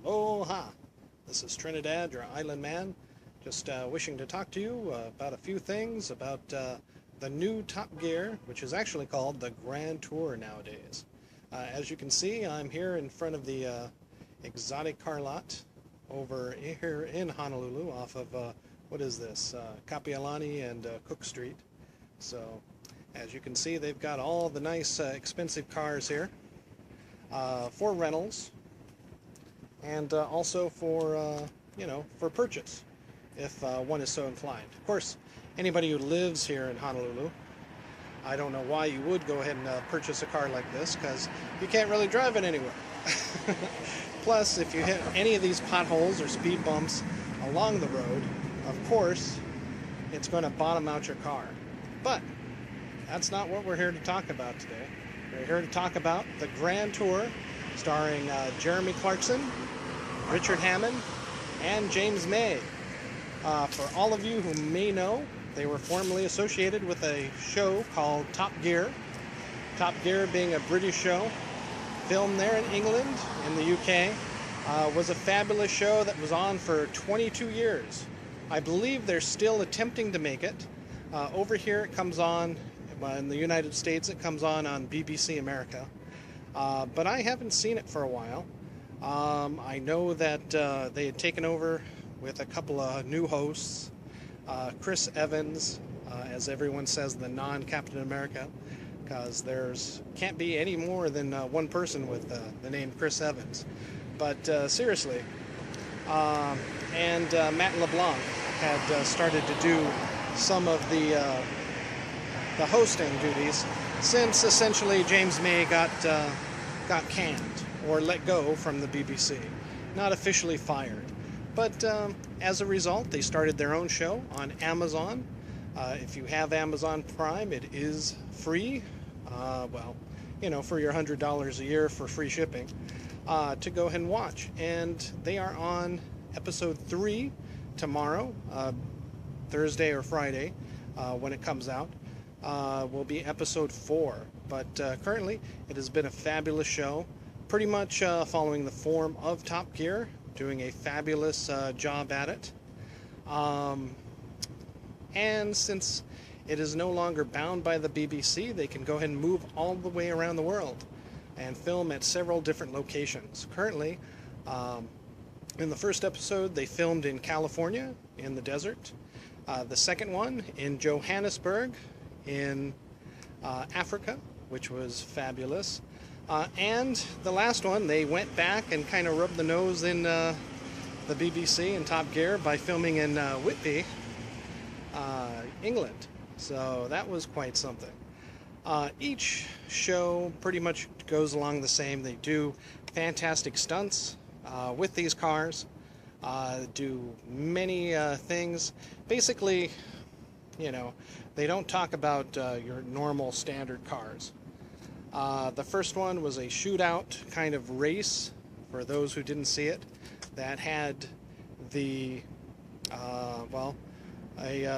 Aloha! This is Trinidad, your island man, just wishing to talk to you about a few things about the new Top Gear, which is actually called the Grand Tour nowadays. As you can see, I'm here in front of the exotic car lot over here in Honolulu off of, what is this, Kapiolani and Cook Street. So, as you can see, they've got all the nice expensive cars here for rentals. And also for, for purchase, if one is so inclined. Of course, anybody who lives here in Honolulu, I don't know why you would go ahead and purchase a car like this, because you can't really drive it anywhere. Plus, if you hit any of these potholes or speed bumps along the road, of course, it's going to bottom out your car. But that's not what we're here to talk about today. We're here to talk about the Grand Tour, starring Jeremy Clarkson, Richard Hammond, and James May. For all of you who may know, they were formerly associated with a show called Top Gear. Top Gear, being a British show, filmed there in England, in the UK, was a fabulous show that was on for 22 years. I believe they're still attempting to make it. Over here it comes on, in the United States it comes on BBC America. But I haven't seen it for a while. I know that they had taken over with a couple of new hosts. Chris Evans, as everyone says, the non-Captain America, because there's can't be any more than one person with the name Chris Evans. But seriously, and Matt LeBlanc had started to do some of the hosting duties since essentially James May got canned or let go from the BBC. Not officially fired. But as a result, they started their own show on Amazon. If you have Amazon Prime, it is free. For your $100 a year for free shipping, to go ahead and watch. And they are on episode 3 tomorrow, Thursday or Friday, when it comes out. Will be episode 4. But currently, it has been a fabulous show. Pretty much following the form of Top Gear, doing a fabulous job at it. And since it is no longer bound by the BBC, they can go ahead and move all the way around the world and film at several different locations. Currently, in the first episode, they filmed in California, in the desert. The second one in Johannesburg, in Africa, which was fabulous. And the last one, they went back and kind of rubbed the nose in the BBC and Top Gear by filming in Whitby, England. So that was quite something. Each show pretty much goes along the same. They do fantastic stunts with these cars, do many things. Basically, they don't talk about your normal standard cars. The first one was a shootout kind of race, for those who didn't see it, that had the,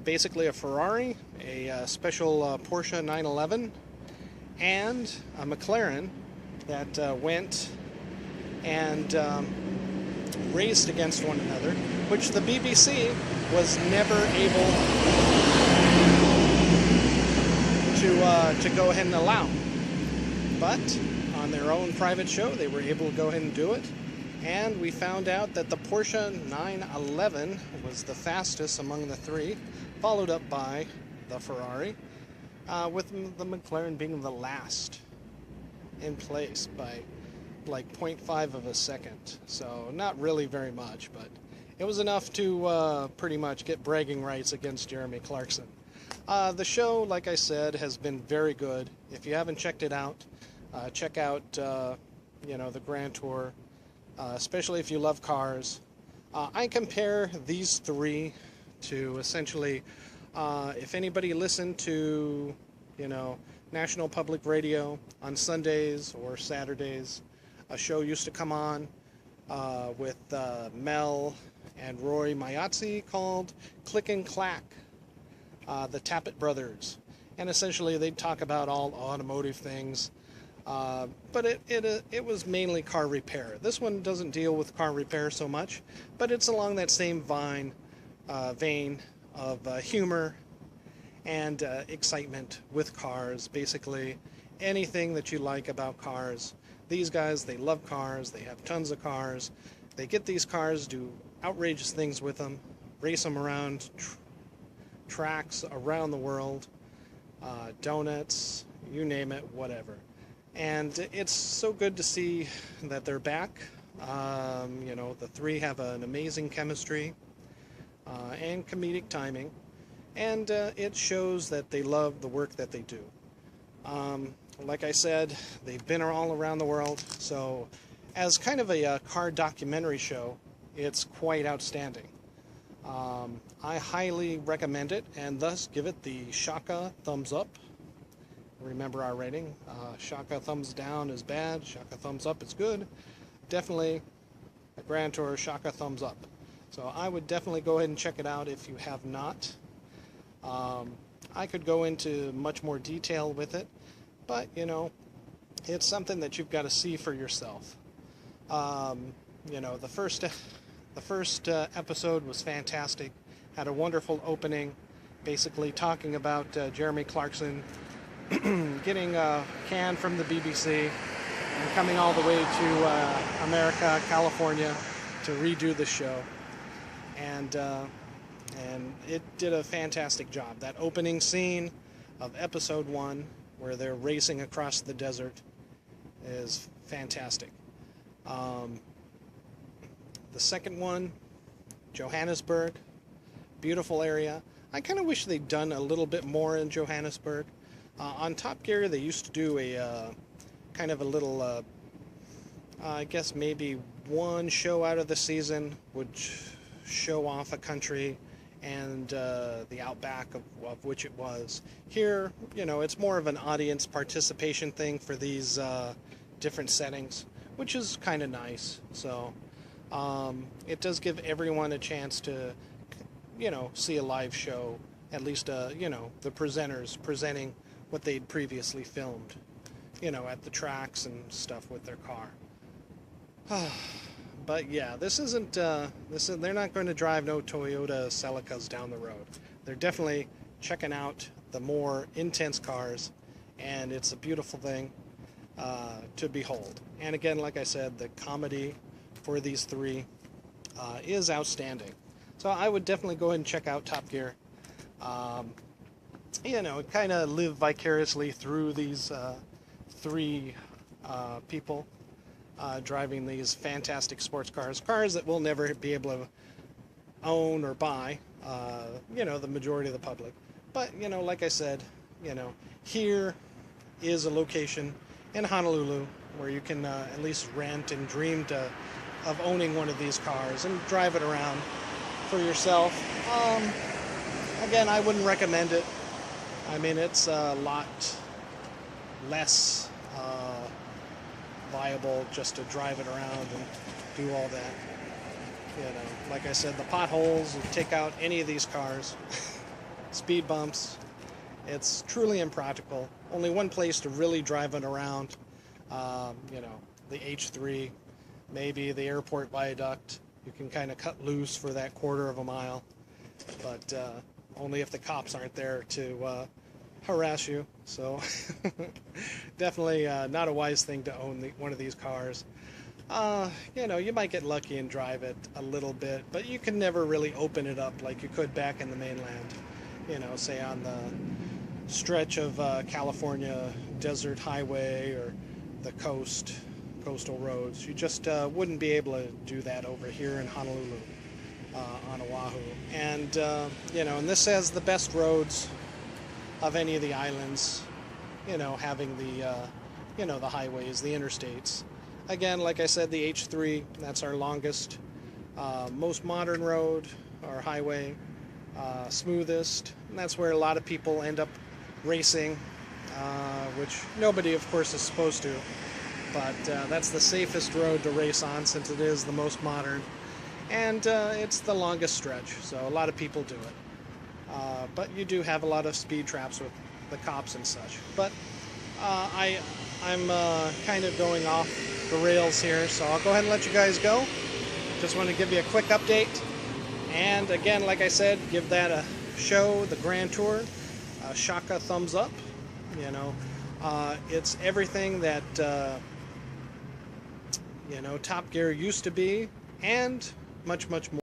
basically a Ferrari, a special Porsche 911, and a McLaren that went and raced against one another, which the BBC was never able to go ahead and allow. But on their own private show, they were able to go ahead and do it. And we found out that the Porsche 911 was the fastest among the three, followed up by the Ferrari, with the McLaren being the last in place by like 0.5 of a second. So not really very much, but it was enough to pretty much get bragging rights against Jeremy Clarkson. The show, like I said, has been very good. If you haven't checked it out, check out, the Grand Tour, especially if you love cars. I compare these three to essentially, if anybody listened to, National Public Radio on Sundays or Saturdays, a show used to come on with Mel and Roy Mayatsi called Click and Clack, the Tappet Brothers. And essentially they'd talk about all automotive things. But it was mainly car repair. This one doesn't deal with car repair so much, but it's along that same vein of humor and excitement with cars. Basically, anything that you like about cars. These guys, they love cars. They have tons of cars. They get these cars, do outrageous things with them, race them around tracks around the world, donuts, you name it, whatever. And it's so good to see that they're back. The three have an amazing chemistry and comedic timing, and it shows that they love the work that they do. Like I said, they've been all around the world, so as kind of a car documentary show, it's quite outstanding. I highly recommend it, and thus give it the Shaka thumbs up. Remember our rating. Shaka thumbs down is bad, Shaka thumbs up is good. Definitely a Grand Tour Shaka thumbs up. So I would definitely go ahead and check it out if you have not. I could go into much more detail with it, but it's something that you've got to see for yourself. The first episode was fantastic. Had a wonderful opening, basically talking about Jeremy Clarkson getting canned from the BBC and coming all the way to America, California, to redo the show, and it did a fantastic job. That opening scene of episode 1, where they're racing across the desert, is fantastic. The second one, Johannesburg, beautiful area. I kind of wish they'd done a little bit more in Johannesburg. On Top Gear, they used to do a kind of a little, I guess maybe one show out of the season would show off a country and the outback of which it was. Here, it's more of an audience participation thing for these different settings, which is kind of nice. So it does give everyone a chance to, see a live show, at least, the presenters presenting what they'd previously filmed, at the tracks and stuff with their car. But yeah, they're not going to drive no Toyota Celicas down the road. They're definitely checking out the more intense cars, and it's a beautiful thing to behold. And again, like I said, the comedy for these three is outstanding. So I would definitely go ahead and check out Top Gear. Kind of live vicariously through these three people driving these fantastic sports cars that we'll never be able to own or buy, the majority of the public. But, like I said, here is a location in Honolulu where you can at least rent and dream of owning one of these cars and drive it around for yourself. Again, I wouldn't recommend it. I mean, it's a lot less viable just to drive it around and do all that. Like I said, the potholes will take out any of these cars. Speed bumps. It's truly impractical. Only one place to really drive it around. The H3, maybe the airport viaduct. You can kind of cut loose for that quarter of a mile, but only if the cops aren't there to harass you. So definitely not a wise thing to own one of these cars. You might get lucky and drive it a little bit, but you can never really open it up like you could back in the mainland. Say on the stretch of California desert highway or the coastal roads. You just wouldn't be able to do that over here in Honolulu, on Oahu. And, and this has the best roads of any of the islands, having the highways, the interstates. Again, like I said, the H3, that's our longest, most modern road, our highway, smoothest, and that's where a lot of people end up racing, which nobody, of course, is supposed to. But that's the safest road to race on since it is the most modern. And it's the longest stretch, so a lot of people do it. But you do have a lot of speed traps with the cops and such. But I I'm kind of going off the rails here, so I'll go ahead and let you guys go. Just want to give you a quick update. And again, like I said, give that a show, the Grand Tour, Shaka thumbs up. You know, it's everything that you know, Top Gear used to be, and much, much more.